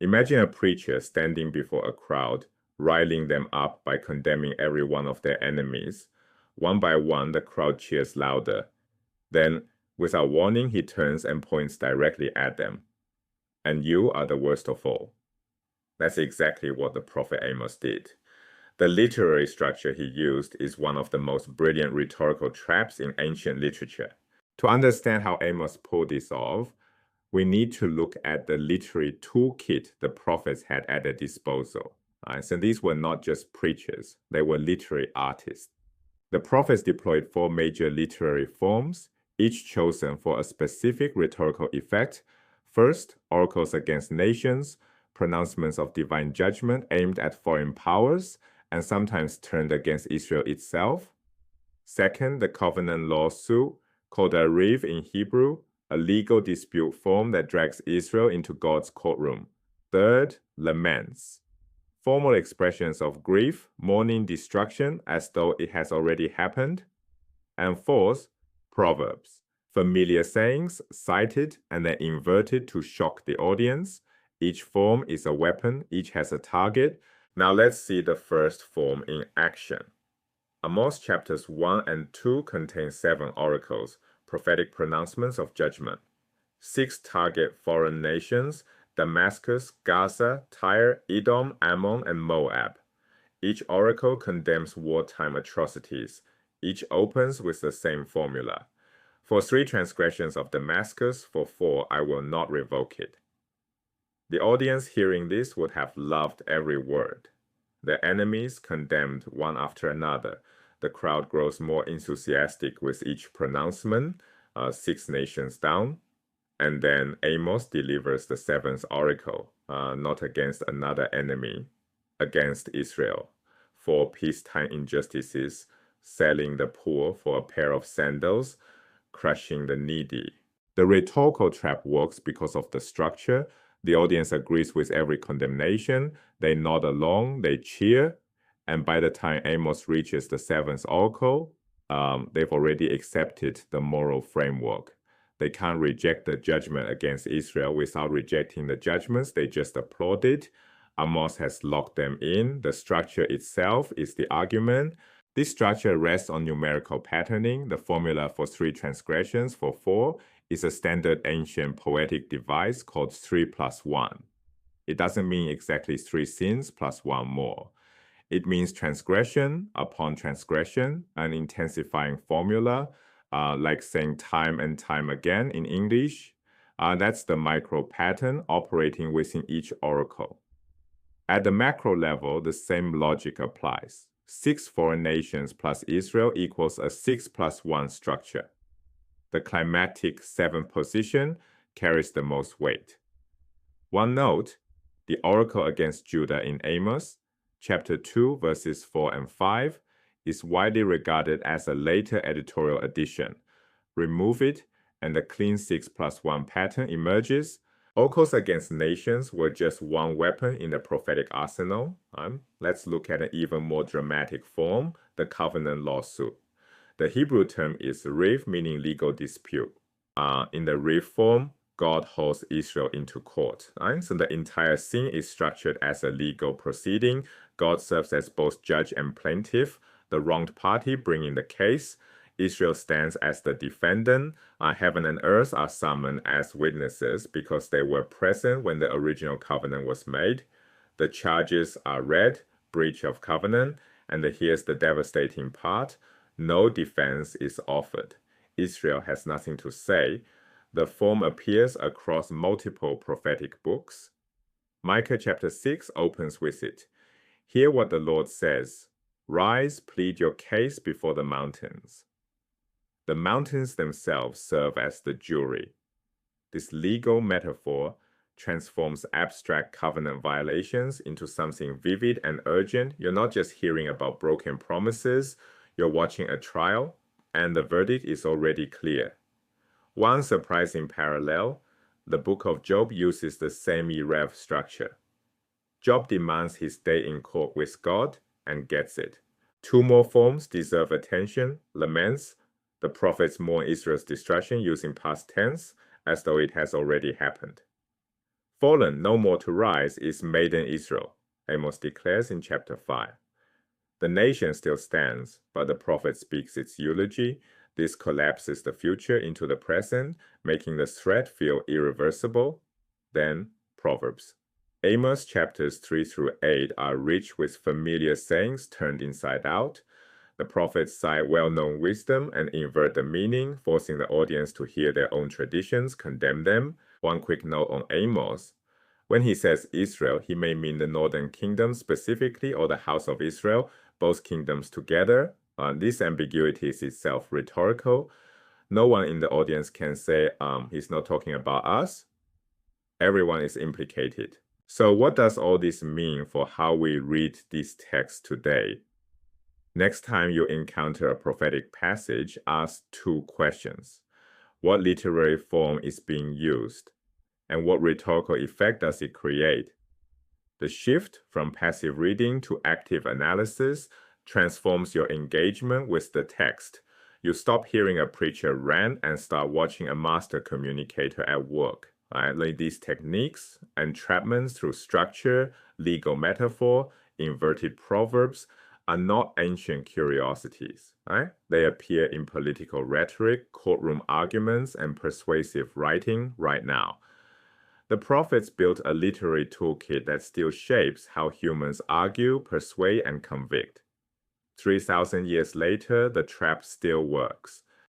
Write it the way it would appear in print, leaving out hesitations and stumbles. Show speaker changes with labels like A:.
A: Imagine a preacher standing before a crowd, riling them up by condemning every one of their enemies. One by one, the crowd cheers louder. Then, without warning, he turns and points directly at them. And you are the worst of all. That's exactly what the prophet Amos did. The literary structure he used is one of the most brilliant rhetorical traps in ancient literature. To understand how Amos pulled this off, we need to look at the literary toolkit the prophets had at their disposal. So these were not just preachers, they were literary artists. The prophets deployed 4 major literary forms, each chosen for a specific rhetorical effect. First, oracles against nations, pronouncements of divine judgment aimed at foreign powers and sometimes turned against Israel itself. Second, the covenant lawsuit, called a rev in Hebrew, a legal dispute form that drags Israel into God's courtroom. Third, laments, formal expressions of grief, mourning destruction as though it has already happened. And fourth, proverbs, familiar sayings cited and then inverted to shock the audience. Each form is a weapon, each has a target. Now let's see the first form in action. Amos chapters 1 and 2 contain 7 oracles, prophetic pronouncements of judgment. 6 target foreign nations: Damascus, Gaza, Tyre, Edom, Ammon, and Moab. Each oracle condemns wartime atrocities. Each opens with the same formula. For 3 transgressions of Damascus, for 4 I will not revoke it. The audience hearing this would have loved every word. The enemies condemned one after another. The crowd grows more enthusiastic with each pronouncement, 6 nations down. And then Amos delivers the 7th oracle, not against another enemy, against Israel, for peacetime injustices, selling the poor for a pair of sandals, crushing the needy. The rhetorical trap works because of the structure. The audience agrees with every condemnation. They nod along, they cheer, and by the time Amos reaches the 7th oracle, they've already accepted the moral framework. They can't reject the judgment against Israel without rejecting the judgments. They just applaud it. Amos has locked them in. The structure itself is the argument. This structure rests on numerical patterning. The formula for 3 transgressions for 4 is a standard ancient poetic device called 3 plus 1. It doesn't mean exactly 3 sins plus 1 more. It means transgression upon transgression, an intensifying formula, like saying time and time again in English. That's the micro pattern operating within each oracle. At the macro level, the same logic applies. 6 foreign nations plus Israel equals a 6 plus 1 structure. The climactic 7th position carries the most weight. One note, the oracle against Judah in Amos, chapter 2, verses 4 and 5, is widely regarded as a later editorial addition. Remove it, and the clean 6 plus 1 pattern emerges. Oracles against nations were just one weapon in the prophetic arsenal. Let's look at an even more dramatic form, the covenant lawsuit. The Hebrew term is rev, meaning legal dispute. In the rev form, God holds Israel into court. So the entire scene is structured as a legal proceeding. God serves as both judge and plaintiff, the wronged party bringing the case. Israel stands as the defendant. Heaven and earth are summoned as witnesses because they were present when the original covenant was made. The charges are read, breach of covenant, and here's the devastating part. No defense is offered. Israel has nothing to say. The form appears across multiple prophetic books. Micah chapter 6 opens with it. Hear what the Lord says. Rise, plead your case before the mountains. The mountains themselves serve as the jury. This legal metaphor transforms abstract covenant violations into something vivid and urgent. You're not just hearing about broken promises, you're watching a trial, and the verdict is already clear. One surprising parallel, the book of Job uses the semi-rev structure. Job demands his day in court with God and gets it. 2 more forms deserve attention, laments. The prophets mourn Israel's destruction using past tense as though it has already happened. Fallen, no more to rise, is maiden Israel, Amos declares in chapter 5. The nation still stands, but the prophet speaks its eulogy. This collapses the future into the present, making the threat feel irreversible. Then, Proverbs. Amos chapters 3 through 8 are rich with familiar sayings turned inside out. The prophets cite well-known wisdom and invert the meaning, forcing the audience to hear their own traditions condemn them. One quick note on Amos. When he says Israel, he may mean the northern kingdom specifically or the house of Israel, both kingdoms together. This ambiguity is itself rhetorical. No one in the audience can say, he's not talking about us. Everyone is implicated. So what does all this mean for how we read this text today? Next time you encounter a prophetic passage, ask two questions. What literary form is being used? And what rhetorical effect does it create? The shift from passive reading to active analysis transforms your engagement with the text. You stop hearing a preacher rant and start watching a master communicator at work. These techniques, entrapments through structure, legal metaphor, inverted proverbs, are not ancient curiosities. They appear in political rhetoric, courtroom arguments, and persuasive writing right now. The prophets built a literary toolkit that still shapes how humans argue, persuade, and convict. 3,000 years later, the trap still works.